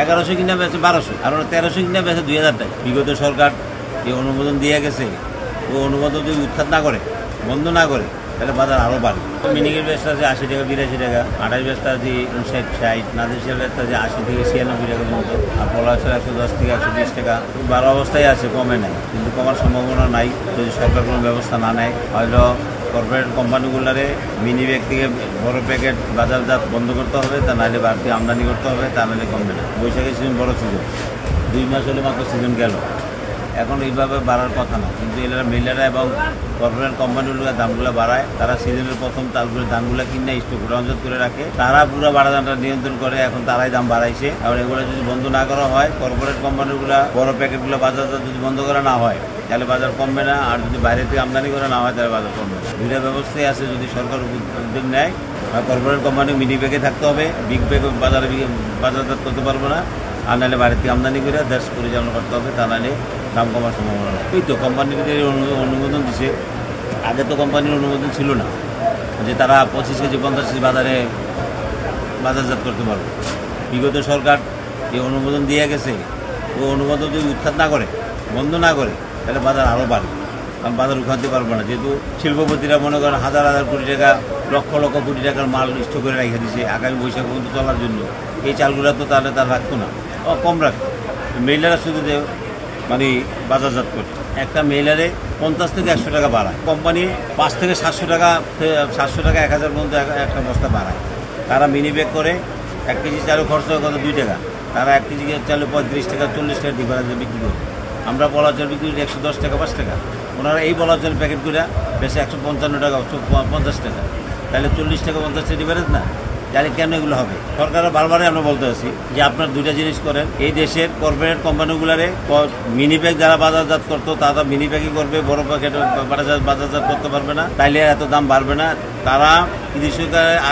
1100 কিনা বেচে 1200, আর 1300 কিনা বেচে 2000 টাকা। বিগত সরকার যে অনুমোদন দিয়ে গেছে, ও অনুমোদন যদি উৎখাত না করে, বন্ধ না করে, তাহলে বাজার আরও বাড়বে। মিনিকের ব্যবসা আছে 80 টাকা 82 টাকা, আঠাশ ব্যবসা আছে 59-60, নাদেশের ব্যবসা আছে 80 থেকে 96 টাকা পর্যন্ত, আর পলাশের 110 থেকে 120 টাকা। ভালো অবস্থায় আছে, কমে নেয়, কিন্তু কমার সম্ভাবনা নাই যদি সরকার কোনো ব্যবস্থা না নেয়। হয়তো কর্পোরেট কোম্পানিগুলারে মিনি ব্যাগ থেকে বড় প্যাকেট বাজারজাত বন্ধ করতে হবে, তা নাহলে বাড়তি আমদানি করতে হবে, তা নাহলে কমবে না। বৈশাখের সিজন বড় সিজন, 2 মাস হলে মাত্র সিজন গেল, এখন এইভাবে বাড়ার কথা না। কিন্তু এরা মিলাররা এবং কর্পোরেট কোম্পানিগুলো দামগুলো বাড়ায়, তারা সিজনের প্রথম তালগুলো দামগুলো কিনে স্টক রঞ্জত করে রাখে, তারা পুরো বাড়াদামটা নিয়ন্ত্রণ করে। এখন তারাই দাম বাড়াইছে। আর এগুলো যদি বন্ধ না করা হয়, কর্পোরেট কোম্পানিগুলো বড় প্যাকেটগুলো বাজার যদি বন্ধ করা না হয়, তাহলে বাজার কমবে না। আর যদি বাইরে থেকে আমদানি করা না হয়, তাহলে বাজার কমবে না। দুইটা ব্যবস্থাই আছে। যদি সরকার উদ্যোগ নেয়, কর্পোরেট কোম্পানি মিনি ব্যাগে থাকতে হবে, বিগ ব্যাগ বাজারজাত করতে পারবো না, আর নাহলে বাইরে থেকে আমদানি করে দেশ পরিচালনা করতে হবে, তা নাহলে দাম কমার সম্ভাবনা নেই। ওই তো কোম্পানিদের অনুমোদন দিচ্ছে। আগে তো কোম্পানির অনুমোদন ছিল না যে তারা 25 কেজি 50 কেজি বাজারে বাজারজাত করতে পারবে। বিগত সরকার যে অনুমোদন দিয়ে গেছে, ও অনুমোদন যদি উৎখাত না করে, বন্ধ না করে, তাহলে বাজার আরও বাড়বে। কারণ বাজার উঠাতে পারবে না, যেহেতু শিল্পপতিরা মনে করেন হাজার হাজার কোটি টাকা, লক্ষ লক্ষ কোটি টাকার মাল স্টক করে রেখে দিচ্ছে আগামী বৈশাখ পর্যন্ত চলার জন্য। এই চালগুলো তো তাহলে তার রাখতো না, কম রাখতো। মহিলারা শুধু মানে বাজারজাত করে একটা মেলারে 50 থেকে 100 টাকা বাড়ায়, কোম্পানি 5 থেকে 700 টাকা 1000 পর্যন্ত একটা বস্তা বাড়ায়। তারা মিনি ব্যাগ করে 1 কেজি চালু খরচ হয় কত 2 টাকা, তারা 1 কেজি চালু 35 টাকা 40 টাকা ডিফারেন্সে বিক্রি করে। আমরা বলা চাল বিক্রি করি 110 টাকা 5 টাকা, ওনারা এই বলা চাল প্যাকেটগুলো বেশি 155 টাকা 50 টাকা, তাহলে 40 টাকা 50 টাকা ডিফারেন্স না। জানি কেন এগুলো হবে? সরকারের বারবারই আমরা বলতে আছি যে আপনার দুইটা জিনিস করেন। এই দেশের কর্পোরেট কোম্পানিগুলারে মিনি ব্যাগ যারা বাজারজাত করতো, তারা মিনি ব্যাগই করবে, বড় প্যাকেট বাজারজাত করতে পারবে না, তাইলে এত দাম বাড়বে না। তারা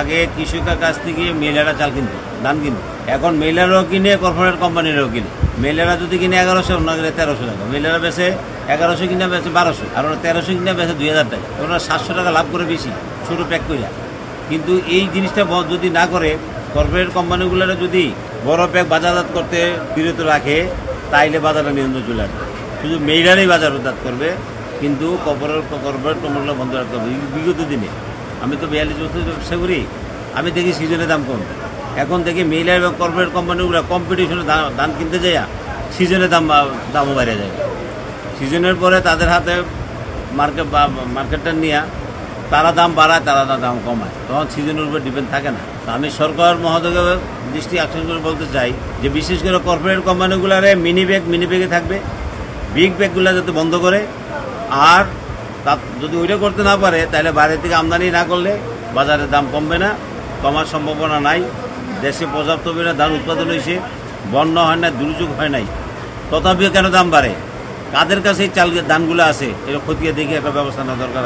আগে কৃষকের কাছ থেকে মেলারা চাল কিনতো, ধান কিনতো, এখন মেলারও কিনে, কর্পোরেট কোম্পানিরাও কিনে। মেলারা যদি কিনে 1100, অন্য কিনে 1300 টাকা। মেলারা বেচে 1100 কিনা বেচে 1200, আর 1300 কিনা বেচে 2000 টাকা। ওরা 700 টাকা লাভ করে বেশি ছোটো প্যাক করে। কিন্তু এই জিনিসটা যদি না করে, কর্পোরেট কোম্পানিগুলোরা যদি বড় প্যাক বাজারজাত করতে বিরত রাখে, তাইলে বাজারে নিয়ন্ত্রণ চলে আসবে। শুধু মেয়েরাই বাজারজাত করবে, কিন্তু কর্পোরেট কোম্পানিগুলো বন্ধ রাখতে হবে। বিগত দিনে আমি তো 42 বছর ব্যবসা করি, আমি দেখি সিজনে দাম কম। এখন দেখি মেয়েরা এবং কর্পোরেট কোম্পানিগুলো কম্পিটিশনে ধান কিনতে যায়, সিজনে দামও বেড়ে যায়। সিজনের পরে তাদের হাতে মার্কেটটা নিয়ে তারা দাম বাড়ায়, তারা দাম কমায়, তখন সিজনের উপর ডিপেন্ড থাকে না। আমি সরকার মহোদয়কে দৃষ্টি আকর্ষণ করে বলতে চাই যে বিশেষ করে কর্পোরেট কোম্পানিগুলারে মিনি ব্যাগে থাকবে, বিগ ব্যাগগুলো যাতে বন্ধ করে। আর তা যদি ওইটা করতে না পারে, তাহলে বাইরে থেকে আমদানি না করলে বাজারের দাম কমবে না, কমার সম্ভাবনা নাই। দেশে পর্যাপ্ত পরিমাণে ধান উৎপাদন হয়েছে, বন্যা হয় না, দুর্যোগ হয় নাই, তথাপিও কেন দাম বাড়ে? কাদের কাছে এই ধানগুলো আছে, এটা খতিয়ে দেখে একটা ব্যবস্থা নেওয়া দরকার।